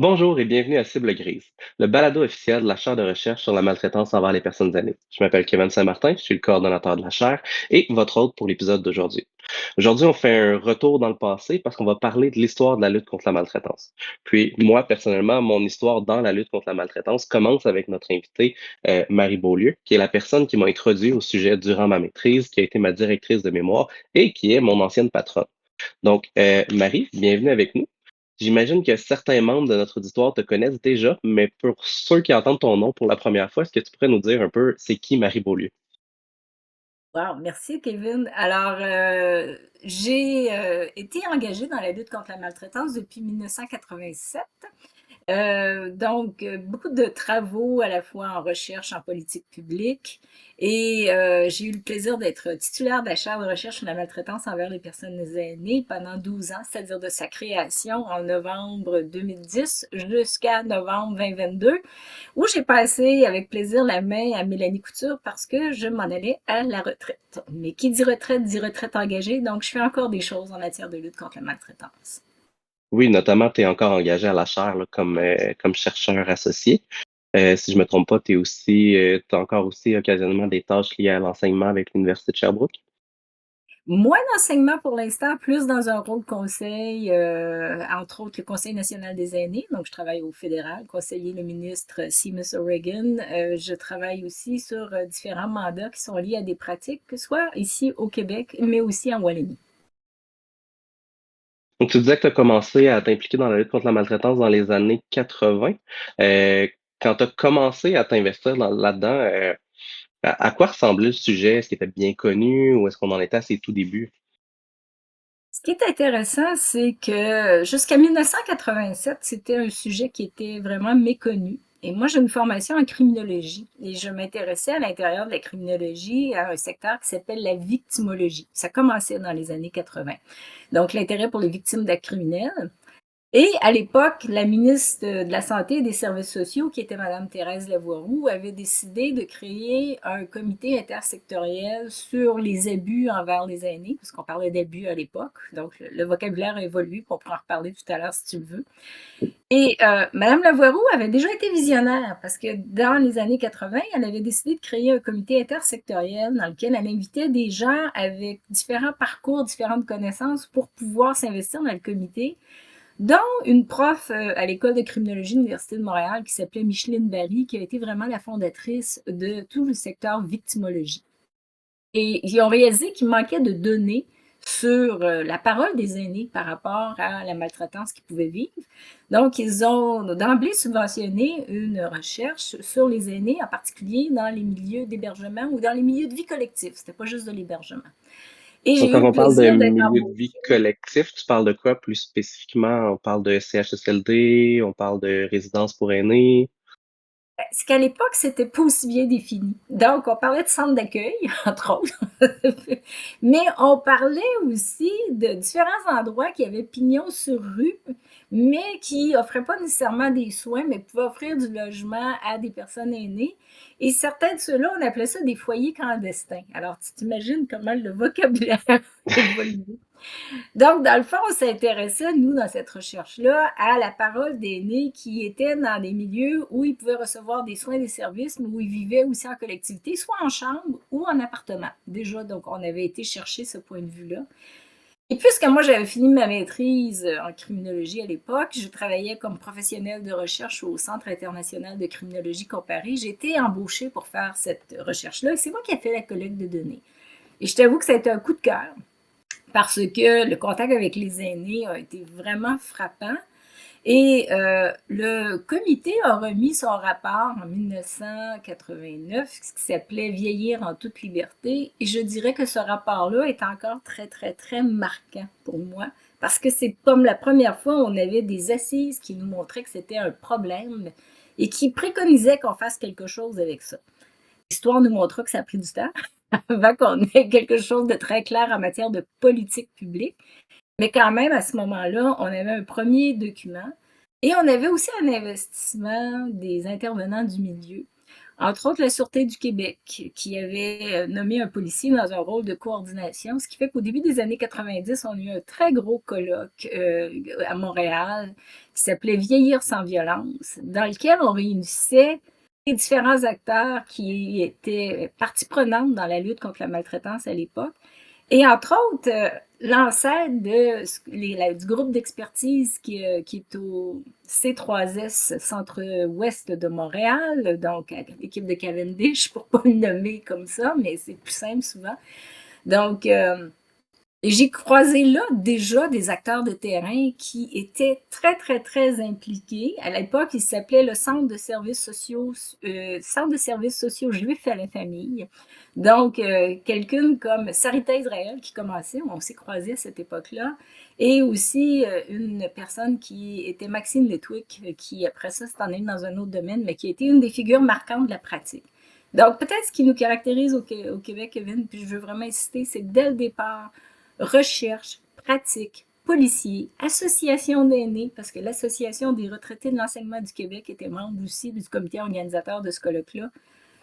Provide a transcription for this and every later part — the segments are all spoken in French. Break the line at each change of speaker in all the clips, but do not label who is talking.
Bonjour et bienvenue à Cible Grise, le balado officiel de la chaire de recherche sur la maltraitance envers les personnes aînées. Je m'appelle Kevin Saint-Martin, je suis le coordonnateur de la chaire et votre hôte pour l'épisode d'aujourd'hui. Aujourd'hui, on fait un retour dans le passé parce qu'on va parler de l'histoire de la lutte contre la maltraitance. Puis moi, personnellement, mon histoire dans la lutte contre la maltraitance commence avec notre invitée, Marie Beaulieu, qui est la personne qui m'a introduit au sujet durant ma maîtrise, qui a été ma directrice de mémoire et qui est mon ancienne patronne. Donc, Marie, bienvenue avec nous. J'imagine que certains membres de notre auditoire te connaissent déjà, mais pour ceux qui entendent ton nom pour la première fois, est-ce que tu pourrais nous dire un peu c'est qui Marie Beaulieu?
Wow, merci Kevin. Alors, j'ai, été engagée dans la lutte contre la maltraitance depuis 1987. Donc, beaucoup de travaux à la fois en recherche, en politique publique et j'ai eu le plaisir d'être titulaire de la chaire de recherche sur la maltraitance envers les personnes aînées pendant 12 ans, c'est-à-dire de sa création en novembre 2010 jusqu'à novembre 2022, où j'ai passé avec plaisir la main à Mélanie Couture parce que je m'en allais à la retraite. Mais qui dit retraite engagée, donc je fais encore des choses en matière de lutte contre la maltraitance.
Oui, notamment, tu es encore engagé à la chaire là, comme chercheur associé. Si je me trompe pas, t'as encore aussi occasionnellement des tâches liées à l'enseignement avec l'Université de Sherbrooke.
Moins d'enseignement pour l'instant, plus dans un rôle conseil, entre autres le Conseil national des aînés. Donc, je travaille au fédéral, conseiller le ministre Seamus O'Regan. Je travaille aussi sur différents mandats qui sont liés à des pratiques, que ce soit ici au Québec, mais aussi en Wallonie.
Donc, tu disais que tu as commencé à t'impliquer dans la lutte contre la maltraitance dans les années 80. Euh, Quand tu as commencé à t'investir là-dedans, à quoi ressemblait le sujet? Est-ce qu'il était bien connu ou est-ce qu'on en était à ses tout débuts?
Ce qui est intéressant, c'est que jusqu'à 1987, c'était un sujet qui était vraiment méconnu. Et moi, j'ai une formation en criminologie et je m'intéressais à l'intérieur de la criminologie à un secteur qui s'appelle la victimologie. Ça commençait dans les années 80. Donc, l'intérêt pour les victimes d'actes criminels. Et à l'époque, la ministre de la Santé et des Services sociaux, qui était Madame Thérèse Lavoie-Roux, avait décidé de créer un comité intersectoriel sur les abus envers les aînés, parce qu'on parlait d'abus à l'époque. Donc, le vocabulaire a évolué, on pourra en reparler tout à l'heure si tu le veux. Et Madame Lavoie-Roux avait déjà été visionnaire, parce que dans les années 80, elle avait décidé de créer un comité intersectoriel dans lequel elle invitait des gens avec différents parcours, différentes connaissances pour pouvoir s'investir dans le comité, dont une prof à l'école de criminologie de l'Université de Montréal qui s'appelait Micheline Barry, qui a été vraiment la fondatrice de tout le secteur victimologie. Et ils ont réalisé qu'il manquait de données sur la parole des aînés par rapport à la maltraitance qu'ils pouvaient vivre. Donc, ils ont d'emblée subventionné une recherche sur les aînés, en particulier dans les milieux d'hébergement ou dans les milieux de vie collective. C'était pas juste de l'hébergement. Et
Donc,
j'ai eu
quand
le
on parle de
plaisir d'être
milieu de vie
embauchée.
collectif, tu parles de quoi plus spécifiquement? On parle de CHSLD, on parle de résidence pour aînés.
C'est qu'à l'époque, c'était pas aussi bien défini. Donc, on parlait de centre d'accueil, entre autres, mais on parlait aussi de différents endroits qui avaient pignon sur rue, mais qui offraient pas nécessairement des soins, mais pouvaient offrir du logement à des personnes aînées. Et certains de ceux-là, on appelait ça des foyers clandestins. Alors, tu t'imagines comment le vocabulaire évolue. Donc, dans le fond, on s'intéressait, nous, dans cette recherche-là, à la parole d'aînés qui étaient dans des milieux où ils pouvaient recevoir des soins et des services, mais où ils vivaient aussi en collectivité, soit en chambre ou en appartement. Déjà, donc, on avait été chercher ce point de vue-là. Et puisque moi, j'avais fini ma maîtrise en criminologie à l'époque, je travaillais comme professionnelle de recherche au Centre international de criminologie comparée. J'ai été embauchée pour faire cette recherche-là et c'est moi qui ai fait la collecte de données. Et je t'avoue que ça a été un coup de cœur parce que le contact avec les aînés a été vraiment frappant. Et le comité a remis son rapport en 1989, ce qui s'appelait Vieillir en toute liberté. Et je dirais que ce rapport-là est encore très, très, très marquant pour moi, parce que c'est comme la première fois où on avait des assises qui nous montraient que c'était un problème et qui préconisaient qu'on fasse quelque chose avec ça. L'histoire nous montra que ça a pris du temps avant qu'on ait quelque chose de très clair en matière de politique publique. Mais quand même, à ce moment-là, on avait un premier document et on avait aussi un investissement des intervenants du milieu entre autres la Sûreté du Québec, qui avait nommé un policier dans un rôle de coordination, ce qui fait qu'au début des années 90, on a eu un très gros colloque à Montréal qui s'appelait Vieillir sans violence, dans lequel on réunissait les différents acteurs qui étaient partie prenante dans la lutte contre la maltraitance à l'époque. Et entre autres, l'ancêtre du groupe d'expertise qui est au C3S, Centre-Ouest de Montréal, donc l'équipe de Cavendish, pour ne pas le nommer comme ça, mais c'est plus simple souvent. Donc, j'ai croisé là déjà des acteurs de terrain qui étaient très, très, très impliqués. À l'époque, il s'appelait le Centre de services sociaux juifs à la famille. Donc, quelqu'un comme Sarita Israël qui commençait, on s'est croisés à cette époque-là, et aussi une personne qui était Maxine Letwick, qui après ça s'est en allée dans un autre domaine, mais qui a été une des figures marquantes de la pratique. Donc, peut-être ce qui nous caractérise au Québec, Kevin, puis je veux vraiment insister, c'est que dès le départ, recherche, pratique, policiers, association d'aînés, parce que l'Association des retraités de l'enseignement du Québec était membre aussi du comité organisateur de ce colloque-là,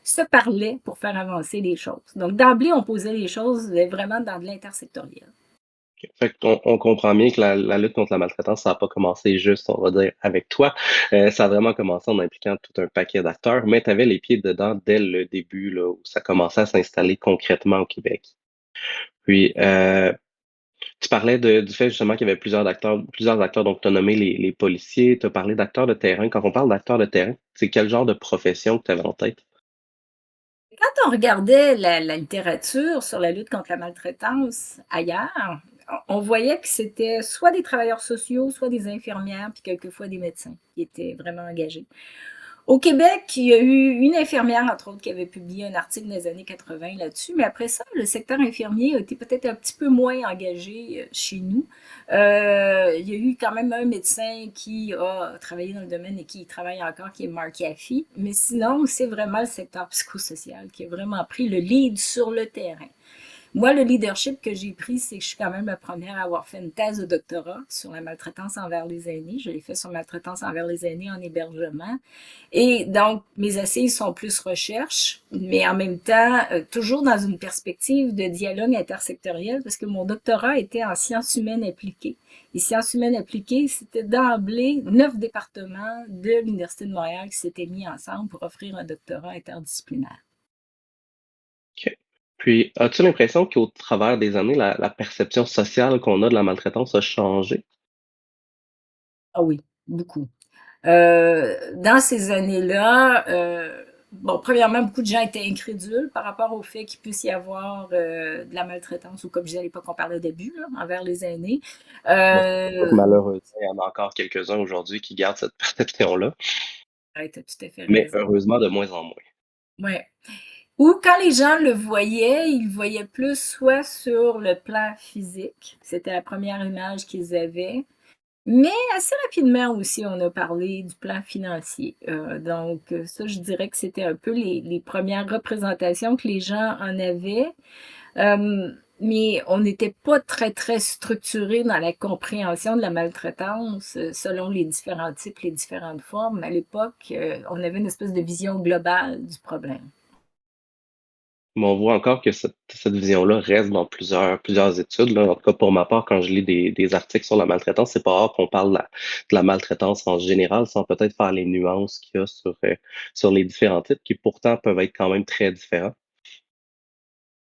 se parlaient pour faire avancer les choses. Donc, d'emblée, on posait les choses vraiment dans de l'intersectoriel.
Fait qu'on comprend bien que la lutte contre la maltraitance, ça n'a pas commencé juste, on va dire, avec toi. Ça a vraiment commencé en impliquant tout un paquet d'acteurs, mais tu avais les pieds dedans dès le début, là, où ça commençait à s'installer concrètement au Québec. Puis, tu parlais du fait justement qu'il y avait plusieurs acteurs, donc tu as nommé les policiers, tu as parlé d'acteurs de terrain. Quand on parle d'acteurs de terrain, c'est quel genre de profession que tu avais en tête?
Quand on regardait la littérature sur la lutte contre la maltraitance ailleurs, on voyait que c'était soit des travailleurs sociaux, soit des infirmières, puis quelquefois des médecins qui étaient vraiment engagés. Au Québec, il y a eu une infirmière, entre autres, qui avait publié un article dans les années 80 là-dessus, mais après ça, le secteur infirmier a été peut-être un petit peu moins engagé chez nous. Il y a eu quand même un médecin qui a travaillé dans le domaine et qui y travaille encore, qui est Mark Yaffe, mais sinon, c'est vraiment le secteur psychosocial qui a vraiment pris le lead sur le terrain. Moi, le leadership que j'ai pris, c'est que je suis quand même la première à avoir fait une thèse de doctorat sur la maltraitance envers les aînés. Je l'ai fait sur la maltraitance envers les aînés en hébergement. Et donc, mes assises sont plus recherche, mais en même temps, toujours dans une perspective de dialogue intersectoriel, parce que mon doctorat était en sciences humaines appliquées. Et sciences humaines appliquées, c'était d'emblée 9 départements de l'Université de Montréal qui s'étaient mis ensemble pour offrir un doctorat interdisciplinaire.
OK. Puis, as-tu l'impression qu'au travers des années, la perception sociale qu'on a de la maltraitance a changé?
Ah oui, beaucoup. Dans ces années-là, bon, premièrement, beaucoup de gens étaient incrédules par rapport au fait qu'il puisse y avoir de la maltraitance, ou comme je disais à l'époque, on parlait d'abus là, envers les aînés.
Bon, c'est sûr que
Euh,
malheureusement, il y en a encore quelques-uns aujourd'hui qui gardent cette perception-là,
ouais, t'as tout à fait
mais
raison.
heureusement de moins en moins.
Ouais. Ou quand les gens le voyaient, ils le voyaient plus soit sur le plan physique, c'était la première image qu'ils avaient, mais assez rapidement aussi, on a parlé du plan financier. Donc, ça, je dirais que c'était un peu les premières représentations que les gens en avaient. Mais on n'était pas très, très structuré dans la compréhension de la maltraitance selon les différents types, les différentes formes. À l'époque, on avait une espèce de vision globale du problème.
Mais on voit encore que cette vision-là reste dans plusieurs études, là. En tout cas, pour ma part, quand je lis des articles sur la maltraitance, c'est pas rare qu'on parle de la maltraitance en général, sans peut-être faire les nuances qu'il y a sur les différents types, qui pourtant peuvent être quand même très différents.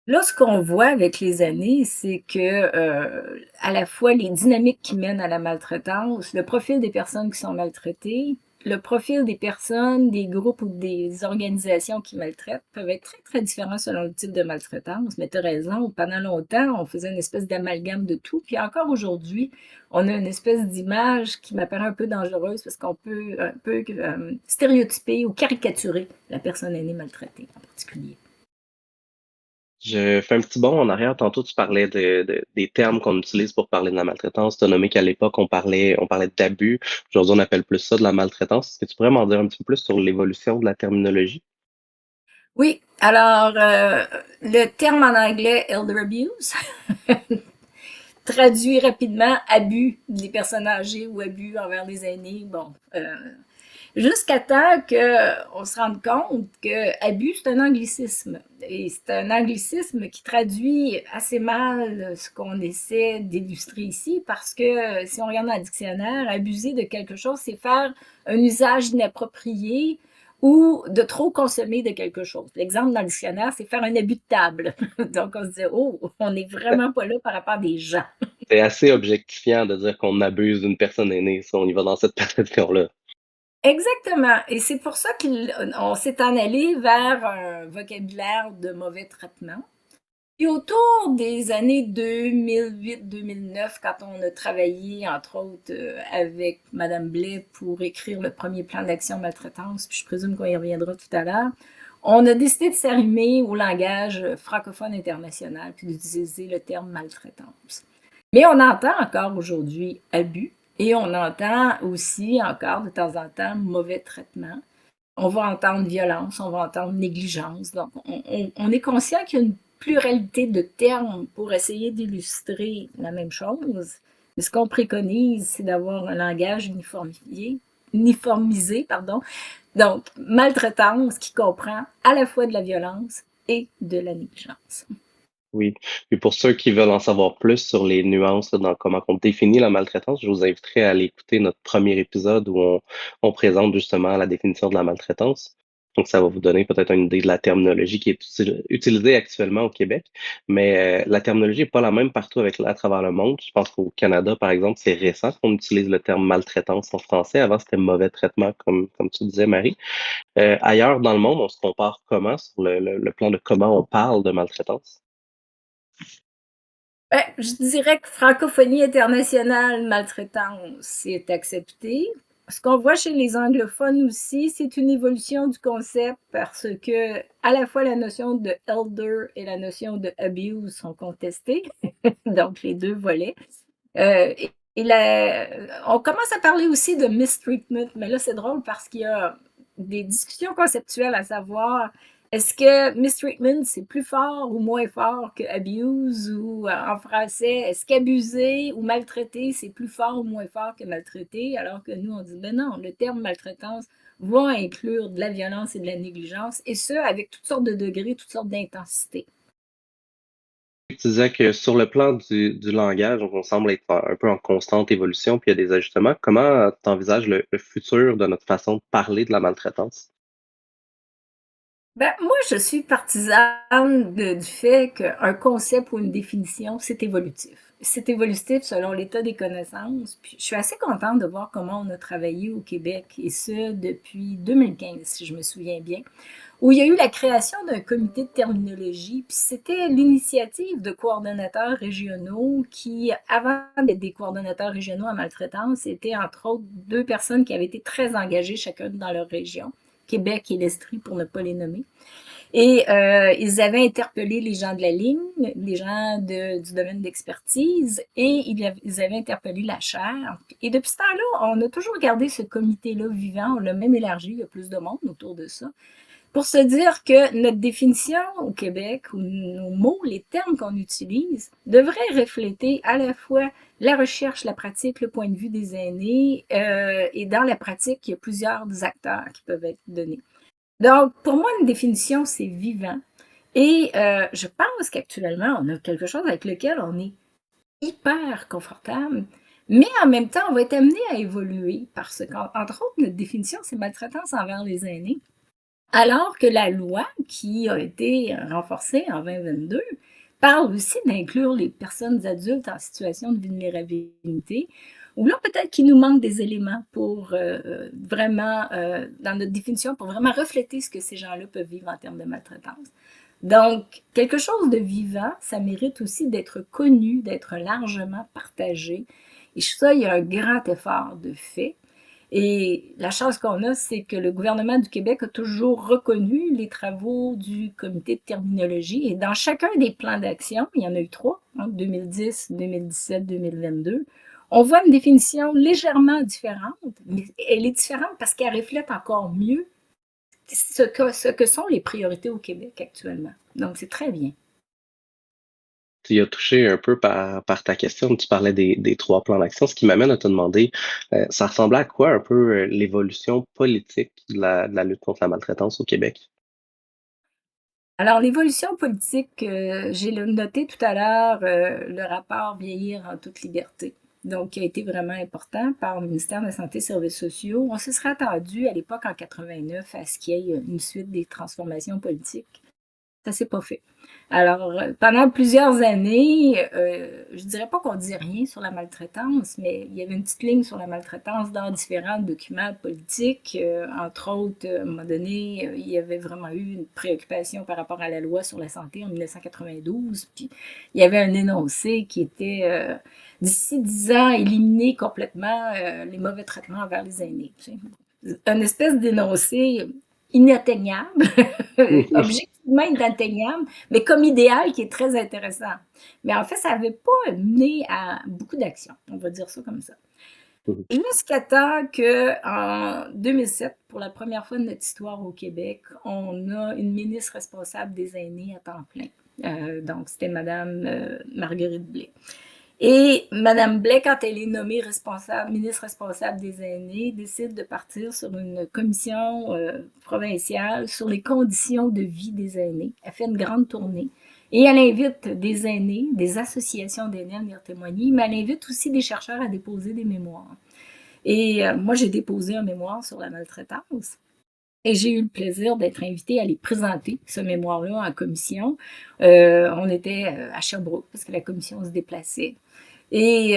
Là, ce qu'on voit avec les années, c'est que, à la fois les dynamiques qui mènent à la maltraitance, le profil des personnes qui sont maltraitées, le profil des personnes, des groupes ou des organisations qui maltraitent peuvent être très, très différents selon le type de maltraitance. Mais tu as raison, pendant longtemps, on faisait une espèce d'amalgame de tout. Puis encore aujourd'hui, on a une espèce d'image qui m'apparaît un peu dangereuse parce qu'on peut un peu stéréotyper ou caricaturer la personne aînée maltraitée en particulier.
Je fais un petit bond en arrière. Tantôt, tu parlais des termes qu'on utilise pour parler de la maltraitance. Tu as nommé qu'à l'époque, on parlait d'abus. Aujourd'hui, on appelle plus ça de la maltraitance. Est-ce que tu pourrais m'en dire un petit peu plus sur l'évolution de la terminologie?
Oui, alors le terme en anglais elder abuse, traduit rapidement abus des personnes âgées ou abus envers les aînés. Bon, Jusqu'à temps qu'on se rende compte que abus, c'est un anglicisme. Et c'est un anglicisme qui traduit assez mal ce qu'on essaie d'illustrer ici, parce que si on regarde dans le dictionnaire, abuser de quelque chose, c'est faire un usage inapproprié ou de trop consommer de quelque chose. L'exemple dans le dictionnaire, c'est faire un abus de table. Donc on se dit, oh, on n'est vraiment pas là par rapport à des gens.
C'est assez objectifiant de dire qu'on abuse d'une personne aînée, si on y va dans cette perception-là.
Exactement. Et c'est pour ça qu'on s'est en allé vers un vocabulaire de mauvais traitement. Puis autour des années 2008-2009, quand on a travaillé, entre autres, avec Madame Blais pour écrire le premier plan d'action maltraitance, puis je présume qu'on y reviendra tout à l'heure, on a décidé de s'arrimer au langage francophone international, puis d'utiliser le terme maltraitance. Mais on entend encore aujourd'hui abus et on entend aussi encore de temps en temps mauvais traitement. On va entendre violence, on va entendre négligence. Donc, on est conscient qu'il y a une pluralité de termes pour essayer d'illustrer la même chose. Mais ce qu'on préconise, c'est d'avoir un langage uniformisé, pardon. Donc, maltraitance qui comprend à la fois de la violence et de la négligence.
Oui. Puis pour ceux qui veulent en savoir plus sur les nuances là, dans comment on définit la maltraitance, je vous inviterai à aller écouter notre premier épisode où on présente justement la définition de la maltraitance. Donc, ça va vous donner peut-être une idée de la terminologie qui est utilisée actuellement au Québec. Mais la terminologie n'est pas la même partout à travers le monde. Je pense qu'au Canada, par exemple, c'est récent qu'on utilise le terme maltraitance en français. Avant, c'était mauvais traitement, comme tu disais, Marie. Ailleurs dans le monde, on se compare comment sur le plan de comment on parle de maltraitance?
Ben, je dirais que francophonie internationale, maltraitance, c'est accepté. Ce qu'on voit chez les anglophones aussi, c'est une évolution du concept parce que à la fois la notion de elder et la notion de abuse sont contestées, donc les deux volets. On commence à parler aussi de mistreatment, mais là c'est drôle parce qu'il y a des discussions conceptuelles à savoir est-ce que mistreatment, c'est plus fort ou moins fort que abuse ou en français, est-ce qu'abuser ou maltraiter, c'est plus fort ou moins fort que maltraiter, alors que nous, on dit, ben non, le terme maltraitance va inclure de la violence et de la négligence, et ce, avec toutes sortes de degrés, toutes sortes d'intensités.
Tu disais que sur le plan du langage, on semble être un peu en constante évolution, puis il y a des ajustements. Comment tu envisages le futur de notre façon de parler de la maltraitance?
Ben, moi, je suis partisane du fait qu'un concept ou une définition, c'est évolutif. C'est évolutif selon l'état des connaissances. Puis, je suis assez contente de voir comment on a travaillé au Québec, et ce, depuis 2015, si je me souviens bien, où il y a eu la création d'un comité de terminologie. Puis, c'était l'initiative de coordonnateurs régionaux qui, avant d'être des coordonnateurs régionaux en maltraitance, étaient entre autres deux personnes qui avaient été très engagées chacun dans leur région. Québec et l'Estrie, pour ne pas les nommer. Et ils avaient interpellé les gens de la ligne, les gens du domaine d'expertise, et ils avaient interpellé la chaire. Et depuis ce temps-là, on a toujours gardé ce comité-là vivant, on l'a même élargi, il y a plus de monde autour de ça, pour se dire que notre définition au Québec, ou nos mots, les termes qu'on utilise, devraient refléter à la fois la recherche, la pratique, le point de vue des aînés, et dans la pratique, il y a plusieurs acteurs qui peuvent être donnés. Donc, pour moi, une définition, c'est vivant. Et je pense qu'actuellement, on a quelque chose avec lequel on est hyper confortable, mais en même temps, on va être amené à évoluer parce qu'entre autres, notre définition, c'est maltraitance envers les aînés. Alors que la loi qui a été renforcée en 2022 parle aussi d'inclure les personnes adultes en situation de vulnérabilité, ou là peut-être qu'il nous manque des éléments pour vraiment, dans notre définition, pour vraiment refléter ce que ces gens-là peuvent vivre en termes de maltraitance. Donc, quelque chose de vivant, ça mérite aussi d'être connu, d'être largement partagé. Et ça, il y a un grand effort de fait. Et la chance qu'on a, c'est que le gouvernement du Québec a toujours reconnu les travaux du comité de terminologie. Et dans chacun des plans d'action, il y en a eu trois, hein, 2010, 2017, 2022, on voit une définition légèrement différente, mais elle est différente parce qu'elle reflète encore mieux ce que sont les priorités au Québec actuellement. Donc, c'est très bien.
Tu y as touché un peu par ta question, tu parlais des 3 plans d'action, ce qui m'amène à te demander, ça ressemblait à quoi un peu, l'évolution politique de la lutte contre la maltraitance au Québec?
Alors l'évolution politique, j'ai le noté tout à l'heure, le rapport Vieillir en toute liberté, donc qui a été vraiment important par le ministère de la Santé et Services sociaux. On se serait attendu à l'époque en 89 à ce qu'il y ait une suite des transformations politiques. Ça s'est pas fait. Alors, pendant plusieurs années, je dirais pas qu'on dit rien sur la maltraitance, mais il y avait une petite ligne sur la maltraitance dans différents documents politiques. Entre autres, à un moment donné, il y avait vraiment eu une préoccupation par rapport à la loi sur la santé en 1992. Puis, il y avait un énoncé qui était, d'ici 10 ans, éliminer complètement les mauvais traitements envers les aînés. Tu sais. Un espèce d'énoncé inatteignable, objectivement inatteignable, mais comme idéal qui est très intéressant. Mais en fait, ça n'avait pas mené à beaucoup d'actions, on va dire ça comme ça. Jusqu'à temps qu'en 2007, pour la première fois de notre histoire au Québec, on a une ministre responsable des aînés à temps plein. Donc, c'était Madame Marguerite Blais. Et Madame Blais, quand elle est nommée ministre responsable des aînés, décide de partir sur une commission provinciale sur les conditions de vie des aînés. Elle fait une grande tournée et elle invite des aînés, des associations d'aînés à venir témoigner, mais elle invite aussi des chercheurs à déposer des mémoires. Et moi, j'ai déposé un mémoire sur la maltraitance. Et j'ai eu le plaisir d'être invitée à les présenter, ce mémoire-là, en commission. On était à Sherbrooke parce que la commission se déplaçait. Et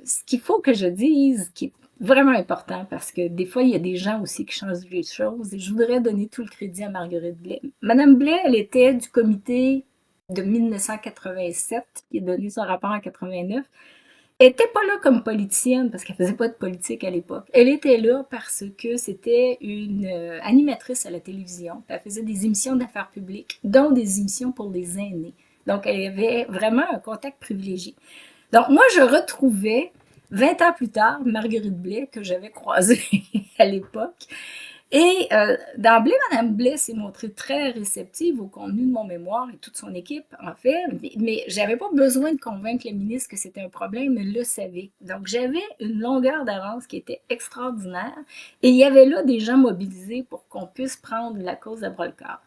ce qu'il faut que je dise, qui est vraiment important, parce que des fois, il y a des gens aussi qui changent les choses, et je voudrais donner tout le crédit à Marguerite Blais. Madame Blais, elle était du comité de 1987, qui a donné son rapport en 89. Elle n'était pas là comme politicienne, parce qu'elle faisait pas de politique à l'époque. Elle était là parce que c'était une animatrice à la télévision. Elle faisait des émissions d'affaires publiques, dont des émissions pour les aînés. Donc, elle avait vraiment un contact privilégié. Donc, moi, je retrouvais, 20 ans plus tard, Marguerite Blais, que j'avais croisée à l'époque. Et d'emblée, Mme Blais s'est montrée très réceptive au contenu de mon mémoire et toute son équipe, en fait. Mais j'avais pas besoin de convaincre le ministre que c'était un problème, elle le savait. Donc, j'avais une longueur d'avance qui était extraordinaire. Et il y avait là des gens mobilisés pour qu'on puisse prendre la cause à bras-le-corps.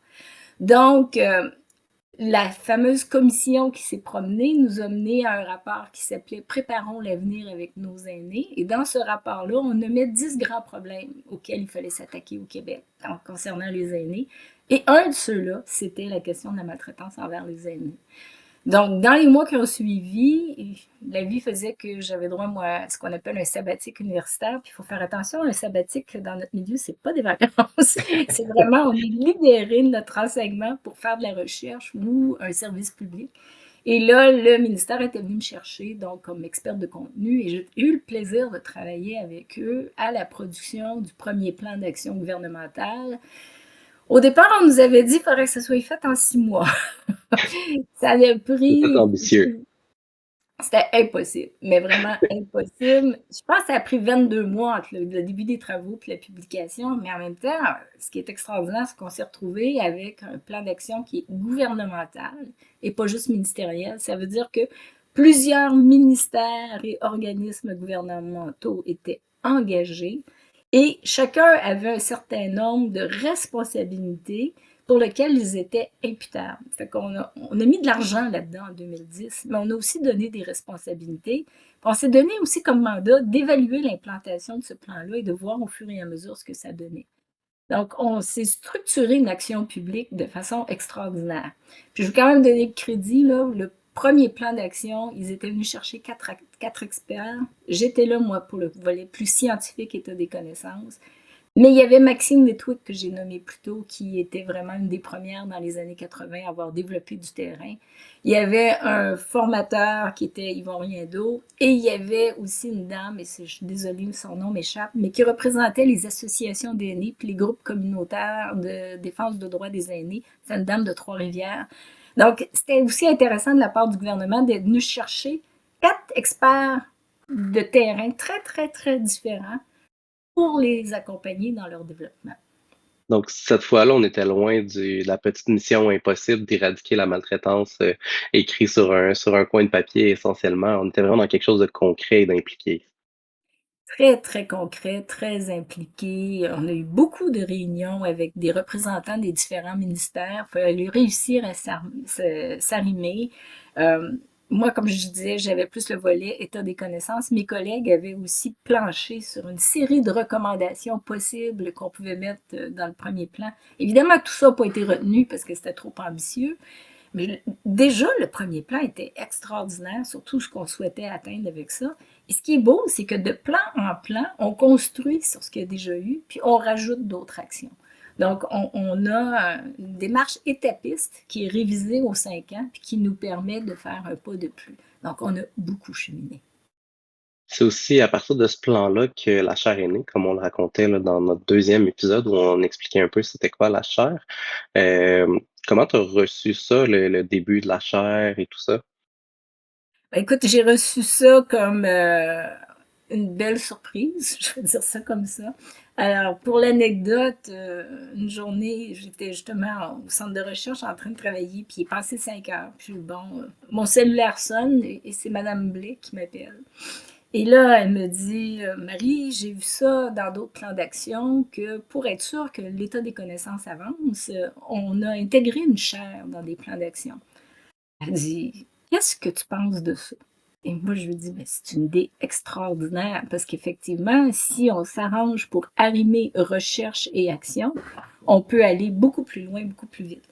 Donc, la fameuse commission qui s'est promenée nous a mené à un rapport qui s'appelait Préparons l'avenir avec nos aînés. Et dans ce rapport-là, on nommait 10 grands problèmes auxquels il fallait s'attaquer au Québec concernant les aînés. Et un de ceux-là, c'était la question de la maltraitance envers les aînés. Donc, dans les mois qui ont suivi, la vie faisait que j'avais droit, moi, à ce qu'on appelle un sabbatique universitaire. Puis, il faut faire attention, un sabbatique, dans notre milieu, c'est pas des vacances. C'est vraiment, on est libéré de notre enseignement pour faire de la recherche ou un service public. Et là, le ministère était venu me chercher, donc, comme experte de contenu, et j'ai eu le plaisir de travailler avec eux à la production du premier plan d'action gouvernemental. Au départ, on nous avait dit qu'il faudrait que ça soit fait en 6 mois. Ça a
C'est
pris,
ambitieux.
c'était impossible, mais vraiment impossible. Je pense que ça a pris 22 mois entre le début des travaux et la publication, mais en même temps, ce qui est extraordinaire, c'est qu'on s'est retrouvé avec un plan d'action qui est gouvernemental et pas juste ministériel. Ça veut dire que plusieurs ministères et organismes gouvernementaux étaient engagés et chacun avait un certain nombre de responsabilités pour lesquels ils étaient imputables. Fait qu'on on a mis de l'argent là-dedans en 2010, mais on a aussi donné des responsabilités. On s'est donné aussi comme mandat d'évaluer l'implantation de ce plan-là et de voir au fur et à mesure ce que ça donnait. Donc, on s'est structuré une action publique de façon extraordinaire. Puis, je veux quand même donner le crédit, là, le premier plan d'action, ils étaient venus chercher quatre experts. J'étais là, moi, pour le volet plus scientifique, état des connaissances. Mais il y avait Maxime Letwick, que j'ai nommé plus tôt, qui était vraiment une des premières dans les années 80 à avoir développé du terrain. Il y avait un formateur qui était Yvon Riendeau, et il y avait aussi une dame, et je suis désolée, son nom m'échappe, mais qui représentait les associations d'aînés puis les groupes communautaires de défense des droits des aînés. C'est une dame de Trois-Rivières. Donc, c'était aussi intéressant de la part du gouvernement d'être venu chercher 4 experts de terrain très, très, très différents pour les accompagner dans leur développement.
Donc cette fois-là, on était loin de la petite mission impossible d'éradiquer la maltraitance, écrit sur un coin de papier essentiellement. On était vraiment dans quelque chose de concret et d'impliqué.
Très, très concret, très impliqué. On a eu beaucoup de réunions avec des représentants des différents ministères. Il fallait réussir à s'arrimer. Euh, Moi, comme je disais, j'avais plus le volet état des connaissances. Mes collègues avaient aussi planché sur une série de recommandations possibles qu'on pouvait mettre dans le premier plan. Évidemment, tout ça n'a pas été retenu parce que c'était trop ambitieux. Mais déjà, le premier plan était extraordinaire sur tout ce qu'on souhaitait atteindre avec ça. Et ce qui est beau, c'est que de plan en plan, on construit sur ce qu'il y a déjà eu, puis on rajoute d'autres actions. Donc, on a une démarche étapiste qui est révisée aux 5 ans, puis qui nous permet de faire un pas de plus. Donc, on a beaucoup cheminé.
C'est aussi à partir de ce plan-là que la chair est née, comme on le racontait là, dans notre deuxième épisode où on expliquait un peu c'était quoi la chair. Comment tu as reçu ça, le début de la chair et tout ça?
Ben, écoute, j'ai reçu ça comme une belle surprise, je vais dire ça comme ça. Alors, pour l'anecdote, une journée, j'étais justement au centre de recherche en train de travailler, puis il est passé 5 heures. Puis bon, mon cellulaire sonne et c'est Madame Blais qui m'appelle. Et là, elle me dit, Marie, j'ai vu ça dans d'autres plans d'action, que pour être sûr que l'état des connaissances avance, on a intégré une chaire dans des plans d'action. Elle dit, qu'est-ce que tu penses de ça? Et moi, je lui dis, ben, c'est une idée extraordinaire parce qu'effectivement, si on s'arrange pour arrimer recherche et action, on peut aller beaucoup plus loin, beaucoup plus vite.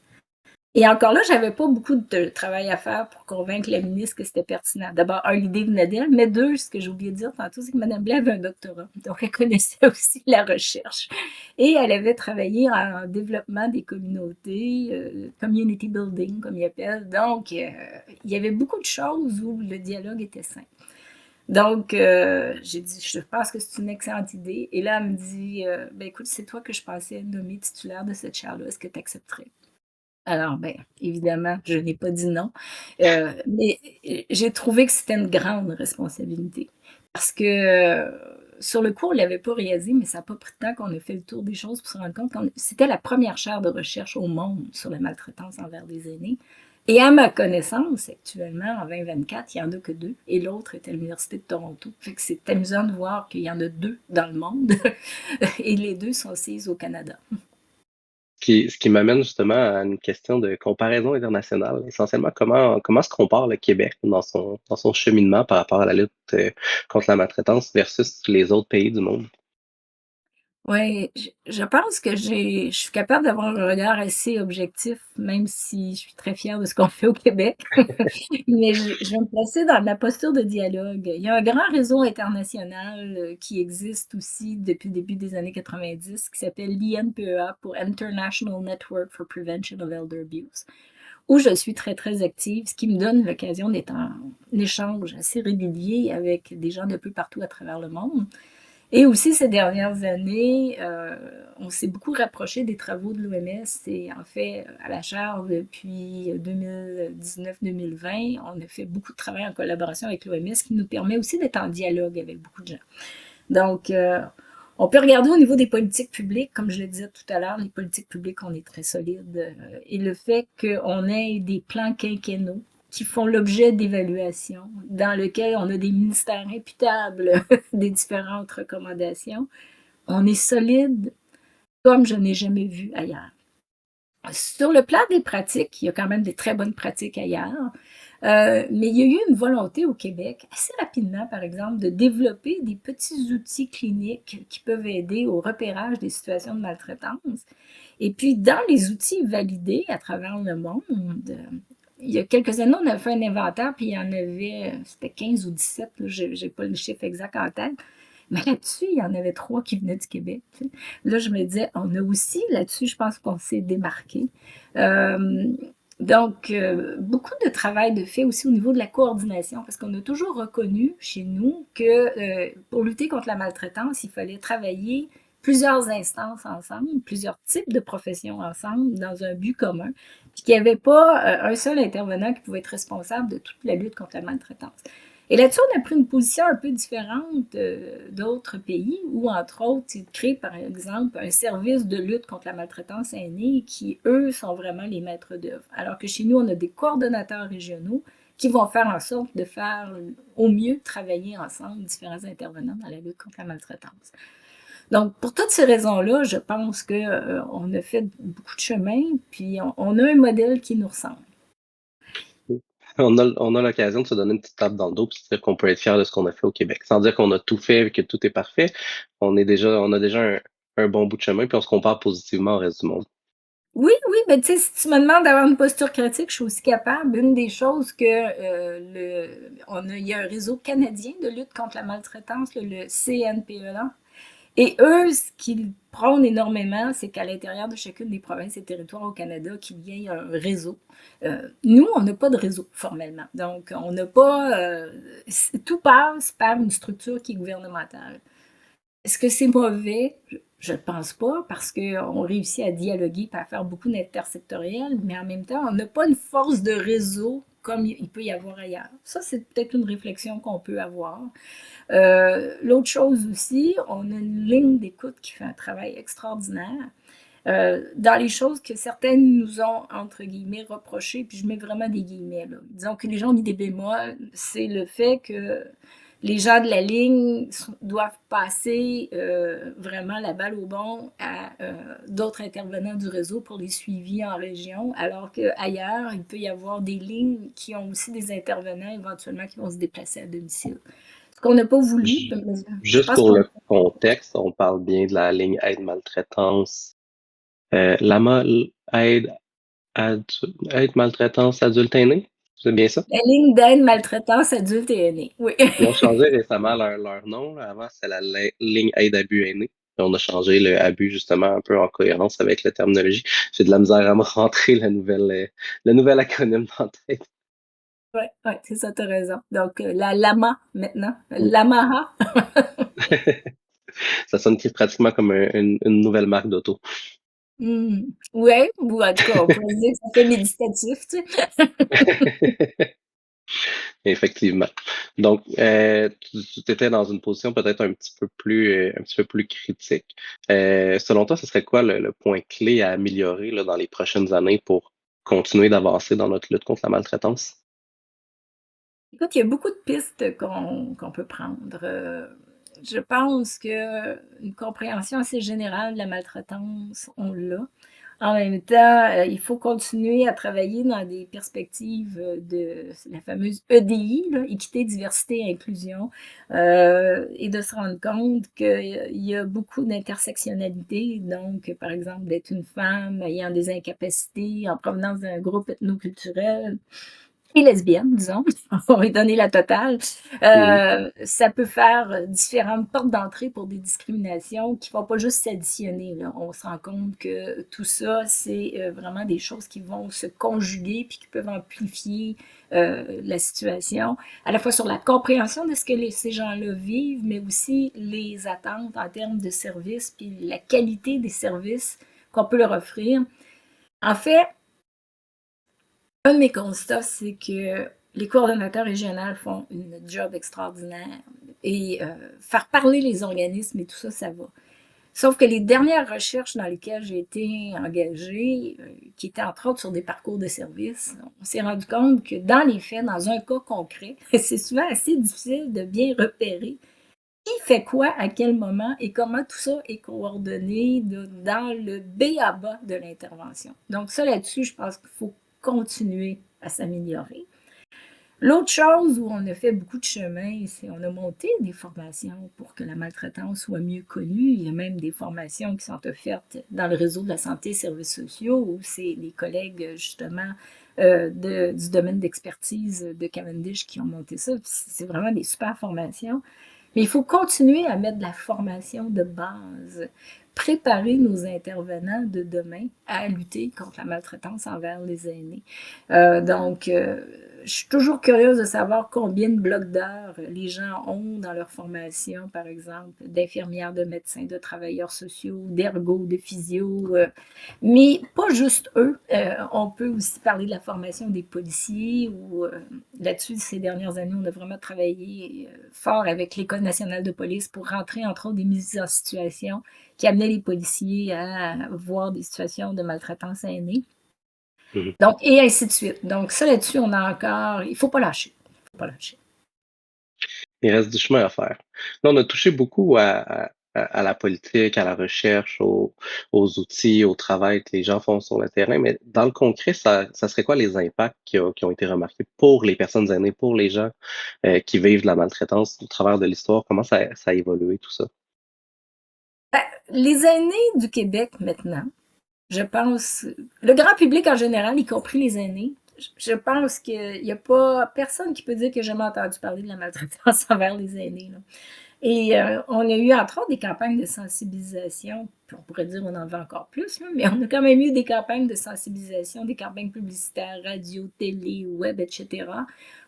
Et encore là, j'avais pas beaucoup de travail à faire pour convaincre la ministre que c'était pertinent. D'abord, l'idée venait d'elle, mais deux, ce que j'ai oublié de dire tantôt, c'est que Mme Blais avait un doctorat. Donc, elle connaissait aussi la recherche. Et elle avait travaillé en développement des communautés, community building, comme ils appellent. Donc, il y avait beaucoup de choses où le dialogue était sain. Donc, j'ai dit, je pense que c'est une excellente idée. Et là, elle me dit, ben écoute, c'est toi que je pensais nommer titulaire de cette chaire-là. Est-ce que tu accepterais? Alors, ben, évidemment, je n'ai pas dit non, mais j'ai trouvé que c'était une grande responsabilité parce que, sur le coup, on l'avait pas réalisé, mais ça a pas pris de temps qu'on a fait le tour des choses pour se rendre compte qu'on c'était la première chaire de recherche au monde sur la maltraitance envers des aînés et à ma connaissance, actuellement, en 2024, il y en a que 2 et l'autre est à l'université de Toronto. Fait que c'est amusant de voir qu'il y en a 2 dans le monde et les 2 sont assises au Canada.
Ce qui m'amène justement à une question de comparaison internationale. Essentiellement, comment se compare le Québec dans son cheminement par rapport à la lutte, contre la maltraitance versus les autres pays du monde?
Oui, je pense que je suis capable d'avoir un regard assez objectif, même si je suis très fière de ce qu'on fait au Québec. Mais je vais me placer dans la posture de dialogue. Il y a un grand réseau international qui existe aussi depuis le début des années 90 qui s'appelle l'INPEA pour International Network for Prevention of Elder Abuse, où je suis très, très active, ce qui me donne l'occasion d'être en échange assez régulier avec des gens de peu partout à travers le monde. Et aussi, ces dernières années, on s'est beaucoup rapproché des travaux de l'OMS et en fait, à la Chaire, depuis 2019-2020, on a fait beaucoup de travail en collaboration avec l'OMS qui nous permet aussi d'être en dialogue avec beaucoup de gens. Donc, on peut regarder au niveau des politiques publiques, comme je le disais tout à l'heure, les politiques publiques, on est très solide. Et le fait qu'on ait des plans quinquennaux qui font l'objet d'évaluations, dans lequel on a des ministères imputables des différentes recommandations, on est solide comme je n'ai jamais vu ailleurs. Sur le plan des pratiques, il y a quand même des très bonnes pratiques ailleurs, mais il y a eu une volonté au Québec, assez rapidement par exemple, de développer des petits outils cliniques qui peuvent aider au repérage des situations de maltraitance. Et puis, dans les outils validés à travers le monde, il y a quelques années, on a fait un inventaire, puis il y en avait, c'était 15 ou 17, je n'ai pas le chiffre exact en tête, mais là-dessus, il y en avait 3 qui venaient du Québec. Tu sais. Là, je me disais, on a aussi là-dessus, je pense qu'on s'est démarqué. Euh, donc, beaucoup de travail de fait aussi au niveau de la coordination, parce qu'on a toujours reconnu chez nous que pour lutter contre la maltraitance, il fallait travailler plusieurs instances ensemble, plusieurs types de professions ensemble, dans un but commun, puis qu'il n'y avait pas un seul intervenant qui pouvait être responsable de toute la lutte contre la maltraitance. Et là-dessus, on a pris une position un peu différente d'autres pays où, entre autres, ils créent, par exemple, un service de lutte contre la maltraitance aînée qui, eux, sont vraiment les maîtres d'œuvre. Alors que chez nous, on a des coordonnateurs régionaux qui vont faire en sorte de faire au mieux travailler ensemble différents intervenants dans la lutte contre la maltraitance. Donc, pour toutes ces raisons-là, je pense qu'on a fait beaucoup de chemin, puis on a un modèle qui nous ressemble.
On a l'occasion de se donner une petite tape dans le dos puis de se dire qu'on peut être fier de ce qu'on a fait au Québec. Sans dire qu'on a tout fait et que tout est parfait, on a déjà un bon bout de chemin, puis on se compare positivement au reste du monde.
Oui, oui, ben, tu sais, si tu me demandes d'avoir une posture critique, je suis aussi capable. Une des choses que il y a un réseau canadien de lutte contre la maltraitance, le CNPEA. Et eux, ce qu'ils prônent énormément, c'est qu'à l'intérieur de chacune des provinces et territoires au Canada, qu'il y ait un réseau. Nous, on n'a pas de réseau formellement. Donc, on n'a pas. Tout passe par une structure qui est gouvernementale. Est-ce que c'est mauvais? Je ne pense pas, parce qu'on réussit à dialoguer et à faire beaucoup d'intersectoriel, mais en même temps, on n'a pas une force de réseau comme il peut y avoir ailleurs. Ça, c'est peut-être une réflexion qu'on peut avoir. L'autre chose aussi, on a une ligne d'écoute qui fait un travail extraordinaire. Dans les choses que certaines nous ont, entre guillemets, reprochées, puis je mets vraiment des guillemets, là. Disons que les gens ont mis des bémols, c'est le fait que les gens de la ligne doivent passer vraiment la balle au bon à d'autres intervenants du réseau pour les suivis en région, alors qu'ailleurs, il peut y avoir des lignes qui ont aussi des intervenants éventuellement qui vont se déplacer à domicile. Ce qu'on n'a pas voulu,
J-
je
Juste
pense
pour
qu'on...
le contexte, on parle bien de la ligne aide maltraitance. Lama aide, aide maltraitance adulte aîné, c'est bien ça?
La ligne d'aide maltraitance adulte et aînée, oui.
Ils ont changé récemment leur nom, là. Avant, c'était la ligne aide abus aîné. Puis on a changé le abus justement un peu en cohérence avec la terminologie. J'ai de la misère à me rentrer le nouvel acronyme dans la tête.
Ouais, ouais, c'est ça, tu as raison. Donc, la LAMA maintenant,
Oui.
l'AMAHA.
Ça sonne pratiquement comme une nouvelle marque d'auto.
Mmh. Ouais, ou en tout cas, on pourrait dire que ça fait méditatif, tu sais.
Effectivement. Donc, tu étais dans une position peut-être un petit peu plus critique. Selon toi, ce serait quoi le point clé à améliorer là, dans les prochaines années pour continuer d'avancer dans notre lutte contre la maltraitance?
Écoute, il y a beaucoup de pistes qu'on peut prendre. Je pense qu'une compréhension assez générale de la maltraitance, on l'a. En même temps, il faut continuer à travailler dans des perspectives de la fameuse EDI, là, équité, diversité, inclusion, et de se rendre compte qu'il y a beaucoup d'intersectionnalité. Donc, par exemple, d'être une femme ayant des incapacités en provenance d'un groupe ethnoculturel et lesbienne, disons, on va lui donner la totale.
Mhm.
Ça peut faire différentes portes d'entrée pour des discriminations qui ne vont pas juste s'additionner, là. On se rend compte que tout ça, c'est vraiment des choses qui vont se conjuguer puis qui peuvent amplifier la situation, à la fois sur la compréhension de ce que ces gens-là vivent, mais aussi les attentes en termes de services puis la qualité des services qu'on peut leur offrir. En fait, un de mes constats, c'est que les coordonnateurs régionaux font une job extraordinaire et faire parler les organismes et tout ça, ça va. Sauf que les dernières recherches dans lesquelles j'ai été engagée, qui étaient entre autres sur des parcours de service, on s'est rendu compte que dans les faits, dans un cas concret, c'est souvent assez difficile de bien repérer qui fait quoi, à quel moment et comment tout ça est coordonné dans le B à bas de l'intervention. Donc ça, là-dessus, je pense qu'il faut continuer à s'améliorer. L'autre chose où on a fait beaucoup de chemin, c'est on a monté des formations pour que la maltraitance soit mieux connue. Il y a même des formations qui sont offertes dans le réseau de la santé et services sociaux où c'est des collègues justement du domaine d'expertise de Cavendish qui ont monté ça. C'est vraiment des super formations. Mais il faut continuer à mettre de la formation de base, préparer nos intervenants de demain à lutter contre la maltraitance envers les aînés. Donc, je suis toujours curieuse de savoir combien de blocs d'heures les gens ont dans leur formation, par exemple, d'infirmières, de médecins, de travailleurs sociaux, d'ergo, de physio, mais pas juste eux. On peut aussi parler de la formation des policiers ou là-dessus, ces dernières années, on a vraiment travaillé fort avec l'École nationale de police pour rentrer, entre autres, des mises en situation qui amenaient les policiers à voir des situations de maltraitance aînée.
Mhm.
Donc, et ainsi de suite. Donc, ça là-dessus, on a encore. Il ne faut pas lâcher. Il faut pas lâcher.
Il reste du chemin à faire. Là, on a touché beaucoup à la politique, à la recherche, aux outils, au travail que les gens font sur le terrain, mais dans le concret, ça serait quoi les impacts qui ont été remarqués pour les personnes aînées, pour les gens qui vivent de la maltraitance au travers de l'histoire? Comment ça a évolué tout ça?
Ben, les aînés du Québec maintenant, je pense, le grand public en général, y compris les aînés, je pense qu'il n'y a pas personne qui peut dire que j'ai jamais entendu parler de la maltraitance envers les aînés, là. Et on a eu entre autres des campagnes de sensibilisation, puis on pourrait dire on en veut encore plus, là, mais on a quand même eu des campagnes de sensibilisation, des campagnes publicitaires, radio, télé, web, etc.,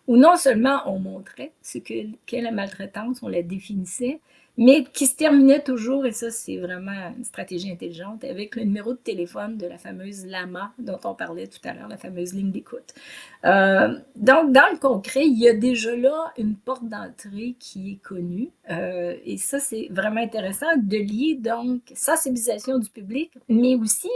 où non seulement on montrait ce qu'est la maltraitance, on la définissait, mais qui se terminait toujours, et ça c'est vraiment une stratégie intelligente, avec le numéro de téléphone de la fameuse LAMA dont on parlait tout à l'heure, la fameuse ligne d'écoute. Donc, dans le concret, il y a déjà là une porte d'entrée qui est connue. Et ça, c'est vraiment intéressant de lier donc sensibilisation du public, mais aussi,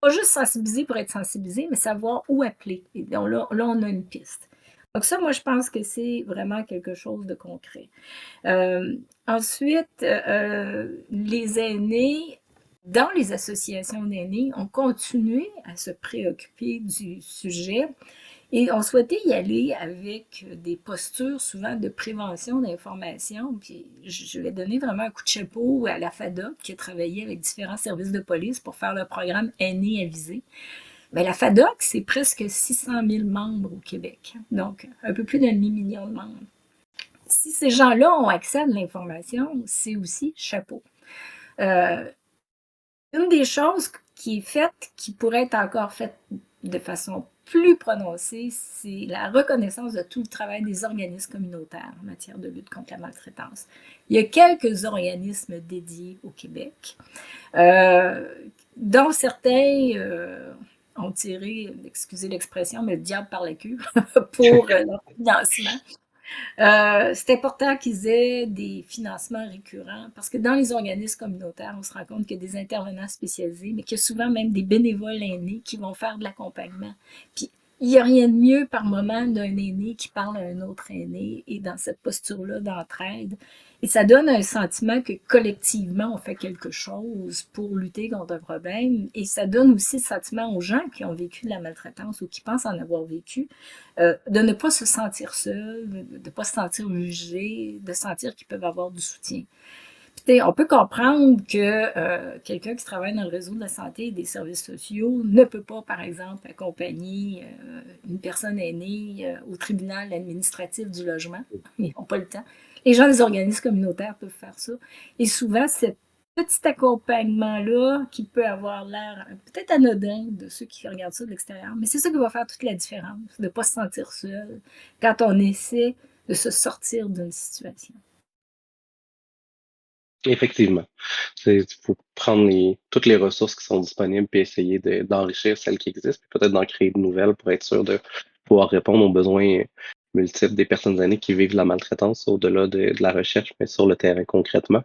pas juste sensibiliser pour être sensibilisé, mais savoir où appeler. Et donc là, on a une piste. Donc ça, moi, je pense que c'est vraiment quelque chose de concret. Ensuite, les aînés, dans les associations d'aînés, ont continué à se préoccuper du sujet et on souhaitait y aller avec des postures souvent de prévention, d'information. Puis je vais donner vraiment un coup de chapeau à la FADOC qui a travaillé avec différents services de police pour faire le programme Aînés avisés. Bien, la FADOC, c'est presque 600 000 membres au Québec, donc un peu plus d'un demi-million de membres. Si ces gens-là ont accès à de l'information, c'est aussi chapeau. Euh, une des choses qui est faite, qui pourrait être encore faite de façon plus prononcée, c'est la reconnaissance de tout le travail des organismes communautaires en matière de lutte contre la maltraitance. Il y a quelques organismes dédiés au Québec, dont certains ont tiré, excusez l'expression, mais le diable par la queue pour leur financement. C'est important qu'ils aient des financements récurrents parce que dans les organismes communautaires, on se rend compte qu'il y a des intervenants spécialisés, mais qu'il y a souvent même des bénévoles aînés qui vont faire de l'accompagnement. Puis, il n'y a rien de mieux par moment d'un aîné qui parle à un autre aîné et dans cette posture-là d'entraide. Et ça donne un sentiment que collectivement, on fait quelque chose pour lutter contre un problème. Et ça donne aussi le sentiment aux gens qui ont vécu de la maltraitance ou qui pensent en avoir vécu de ne pas se sentir seuls, de ne pas se sentir jugés, de sentir qu'ils peuvent avoir du soutien. Puis, on peut comprendre que quelqu'un qui travaille dans le réseau de la santé et des services sociaux ne peut pas, par exemple, accompagner une personne aînée au tribunal administratif du logement. Ils n'ont pas le temps. Les gens des organismes communautaires peuvent faire ça. Et souvent, cet petit accompagnement-là, qui peut avoir l'air peut-être anodin de ceux qui regardent ça de l'extérieur, mais c'est ça qui va faire toute la différence, de ne pas se sentir seul quand on essaie de se sortir d'une situation.
Effectivement. Il faut prendre toutes les ressources qui sont disponibles puis essayer d'enrichir celles qui existent, puis peut-être d'en créer de nouvelles pour être sûr de pouvoir répondre aux besoins multiples des personnes aînées qui vivent la maltraitance au-delà de la recherche, mais sur le terrain concrètement.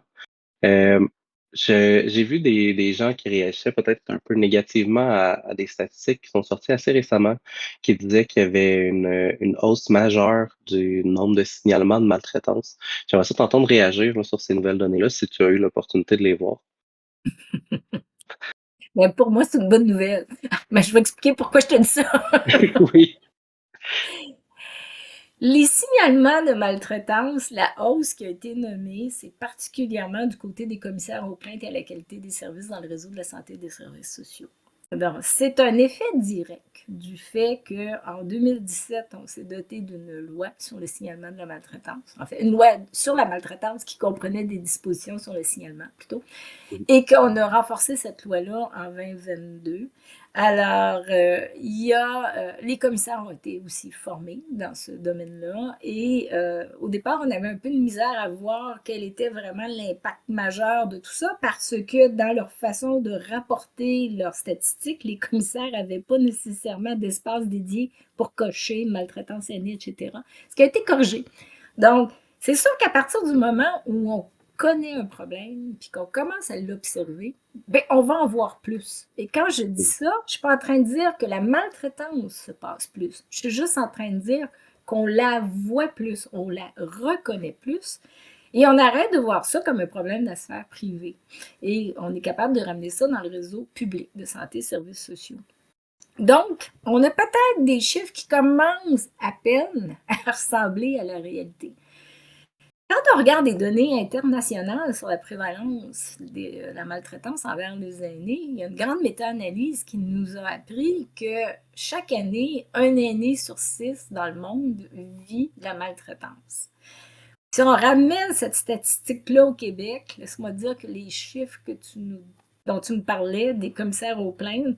Euh, j'ai vu des gens qui réagissaient peut-être un peu négativement à des statistiques qui sont sorties assez récemment, qui disaient qu'il y avait une hausse majeure du nombre de signalements de maltraitance. J'aimerais ça t'entendre réagir là, sur ces nouvelles données-là, si tu as eu l'opportunité de les voir.
Mais pour moi, c'est une bonne nouvelle. Mais je vais expliquer pourquoi je te dis ça.
Oui.
Les signalements de maltraitance, la hausse qui a été nommée, c'est particulièrement du côté des commissaires aux plaintes et à la qualité des services dans le réseau de la santé et des services sociaux. C'est un effet direct du fait qu'en 2017, on s'est doté d'une loi sur le signalement de la maltraitance. En fait, une loi sur la maltraitance qui comprenait des dispositions sur le signalement, plutôt,
Mhm.
et qu'on a renforcé cette loi-là en 2022. Alors, les commissaires ont été aussi formés dans ce domaine-là et au départ, on avait un peu de misère à voir quel était vraiment l'impact majeur de tout ça parce que dans leur façon de rapporter leurs statistiques, les commissaires n'avaient pas nécessairement d'espace dédié pour cocher maltraitance aînée, etc. Ce qui a été corrigé. Donc, c'est sûr qu'à partir du moment où on connaît un problème, puis qu'on commence à l'observer, ben, on va en voir plus. Et quand je dis ça, je ne suis pas en train de dire que la maltraitance se passe plus. Je suis juste en train de dire qu'on la voit plus, on la reconnaît plus, et on arrête de voir ça comme un problème de la sphère privée. Et on est capable de ramener ça dans le réseau public de santé et services sociaux. Donc, on a peut-être des chiffres qui commencent à peine à ressembler à la réalité. Quand on regarde des données internationales sur la prévalence de la maltraitance envers les aînés, il y a une grande méta-analyse qui nous a appris que chaque année, un aîné sur 6 dans le monde vit la maltraitance. Si on ramène cette statistique-là au Québec, laisse-moi dire que les chiffres dont tu me parlais, des commissaires aux plaintes,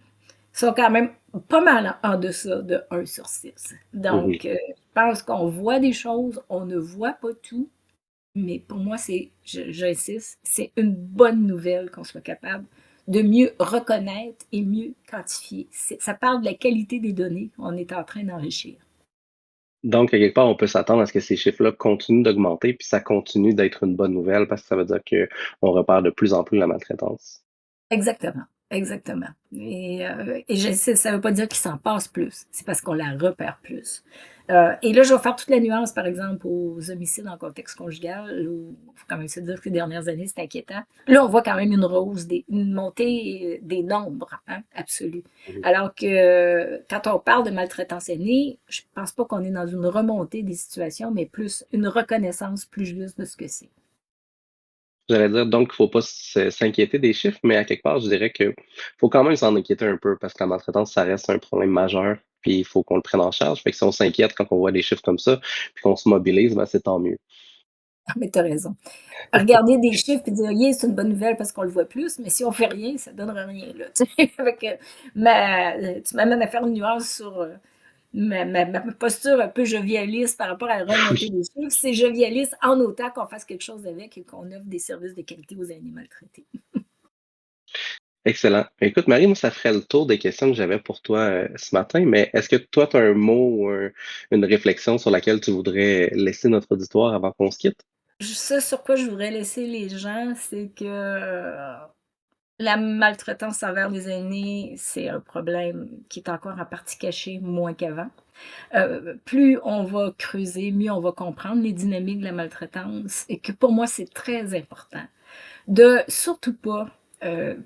sont quand même pas mal en deçà de 1 sur 6.
Mhm.
Donc, je pense qu'on voit des choses, on ne voit pas tout. Mais pour moi, j'insiste, c'est une bonne nouvelle qu'on soit capable de mieux reconnaître et mieux quantifier. Ça parle de la qualité des données qu'on est en train d'enrichir.
Donc, à quelque part, on peut s'attendre à ce que ces chiffres-là continuent d'augmenter, puis ça continue d'être une bonne nouvelle parce que ça veut dire qu'on repère de plus en plus la maltraitance.
Exactement, exactement. Et je sais, ça ne veut pas dire qu'il s'en passe plus, c'est parce qu'on la repère plus. Et là, je vais faire toute la nuance, par exemple, aux homicides en contexte conjugal, où il faut quand même se dire que ces dernières années, c'est inquiétant. Là, on voit quand même une montée des nombres, hein, absolue.
Mhm.
Alors que quand on parle de maltraitance aînée, je ne pense pas qu'on est dans une remontée des situations, mais plus une reconnaissance plus juste de ce que c'est.
J'allais dire donc qu'il ne faut pas s'inquiéter des chiffres, mais à quelque part, je dirais qu'il faut quand même s'en inquiéter un peu parce que la maltraitance, ça reste un problème majeur, puis il faut qu'on le prenne en charge. Fait que si on s'inquiète quand on voit des chiffres comme ça, puis qu'on se mobilise, ben, c'est tant mieux.
Ah, mais tu as raison. Regarder des chiffres et dire: «Yeah, c'est une bonne nouvelle parce qu'on le voit plus», mais si on fait rien, ça donnerait rien, là, tu sais? Fait que tu m'amènes à faire une nuance sur, ma posture un peu jovialiste par rapport à la remontée
Oui,
des chiffres. C'est jovialiste en autant qu'on fasse quelque chose avec et qu'on offre des services de qualité aux aînés maltraités.
excellent. Écoute, Marie, moi, ça ferait le tour des questions que j'avais pour toi ce matin, mais est-ce que toi, tu as un mot ou une réflexion sur laquelle tu voudrais laisser notre auditoire avant qu'on se quitte?
Ce sur quoi je voudrais laisser les gens, c'est que la maltraitance envers les aînés, c'est un problème qui est encore en partie caché, moins qu'avant. Plus on va creuser, mieux on va comprendre les dynamiques de la maltraitance et que pour moi, c'est très important de surtout pas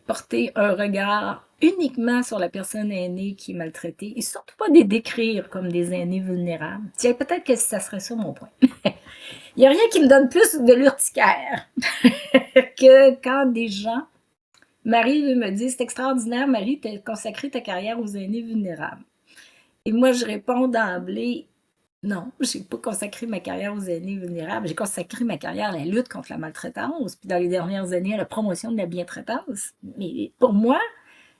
porter un regard uniquement sur la personne aînée qui est maltraitée et surtout pas les décrire comme des aînés vulnérables. Tiens, peut-être que ça serait ça mon point. Il n'y a rien qui me donne plus de l'urticaire que quand des gens m'arrivent et me disent: «C'est extraordinaire, Marie, tu as consacré ta carrière aux aînés vulnérables». Et moi, je réponds d'emblée: «Non, j'ai pas consacré ma carrière aux aînés vulnérables, j'ai consacré ma carrière à la lutte contre la maltraitance, puis dans les dernières années, à la promotion de la bientraitance». Mais pour moi,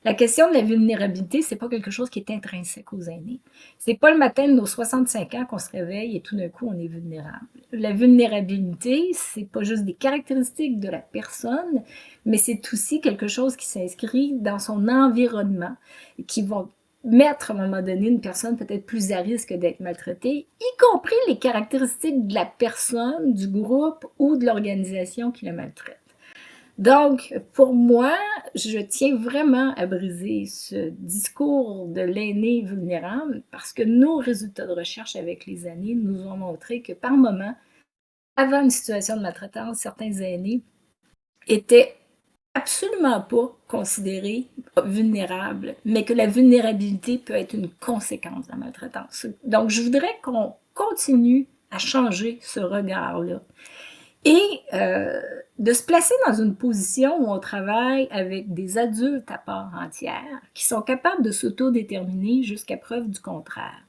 la question de la vulnérabilité, c'est pas quelque chose qui est intrinsèque aux aînés. C'est pas le matin de nos 65 ans qu'on se réveille et tout d'un coup, on est vulnérable. La vulnérabilité, c'est pas juste des caractéristiques de la personne, mais c'est aussi quelque chose qui s'inscrit dans son environnement et qui va mettre à un moment donné une personne peut-être plus à risque d'être maltraitée, y compris les caractéristiques de la personne, du groupe ou de l'organisation qui la maltraite. Donc, pour moi, je tiens vraiment à briser ce discours de l'aîné vulnérable parce que nos résultats de recherche avec les années nous ont montré que par moment, avant une situation de maltraitance, certains aînés étaient absolument pas considérés vulnérables, mais que la vulnérabilité peut être une conséquence de la maltraitance. Donc, je voudrais qu'on continue à changer ce regard-là. Et de se placer dans une position où on travaille avec des adultes à part entière qui sont capables de s'autodéterminer jusqu'à preuve du contraire.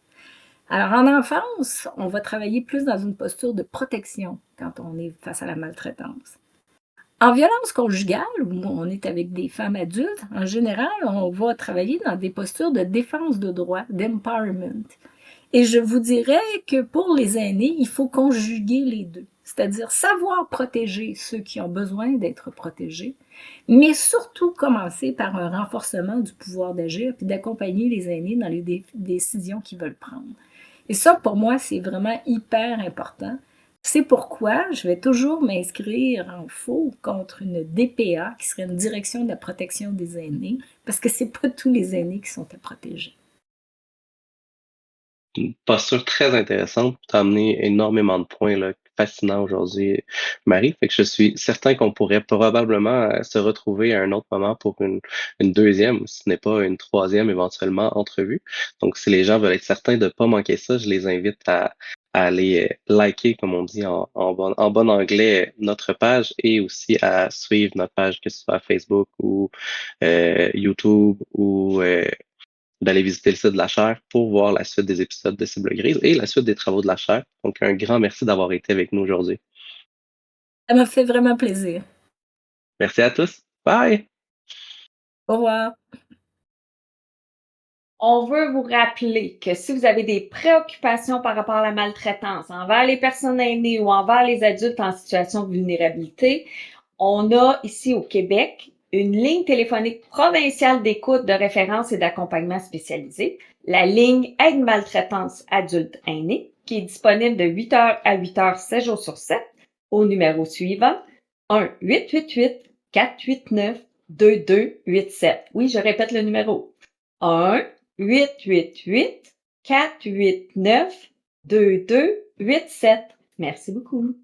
Alors, en enfance, on va travailler plus dans une posture de protection quand on est face à la maltraitance. En violence conjugale, où on est avec des femmes adultes, en général, on va travailler dans des postures de défense de droit, d'empowerment. Et je vous dirais que pour les aînés, il faut conjuguer les deux, c'est-à-dire savoir protéger ceux qui ont besoin d'être protégés, mais surtout commencer par un renforcement du pouvoir d'agir puis d'accompagner les aînés dans les décisions qu'ils veulent prendre. Et ça, pour moi, c'est vraiment hyper important. C'est pourquoi je vais toujours m'inscrire en faux contre une DPA, qui serait une direction de la protection des aînés, parce que c'est pas tous les aînés qui sont à protéger.
Une posture très intéressante. Tu as amené énormément de points là, fascinants aujourd'hui, Marie. Fait que je suis certain qu'on pourrait probablement se retrouver à un autre moment pour une deuxième, si ce n'est pas une troisième éventuellement entrevue. Donc, si les gens veulent être certains de ne pas manquer ça, je les invite à aller liker, comme on dit en bon anglais, notre page et aussi à suivre notre page, que ce soit Facebook ou YouTube ou d'aller visiter le site de la chaire pour voir la suite des épisodes de Cible Grise et la suite des travaux de la chaire. Donc, un grand merci d'avoir été avec nous aujourd'hui.
Ça m'a fait vraiment plaisir.
Merci à tous. Bye!
Au revoir.
On veut vous rappeler que si vous avez des préoccupations par rapport à la maltraitance envers les personnes aînées ou envers les adultes en situation de vulnérabilité, on a ici au Québec une ligne téléphonique provinciale d'écoute, de référence et d'accompagnement spécialisé, la ligne Aide maltraitance adulte aîné, qui est disponible de 8h à 8h, 7 jours sur 7, au numéro suivant, 1-888-489-2287. Oui, je répète le numéro. 1-888-489-2287. Merci beaucoup.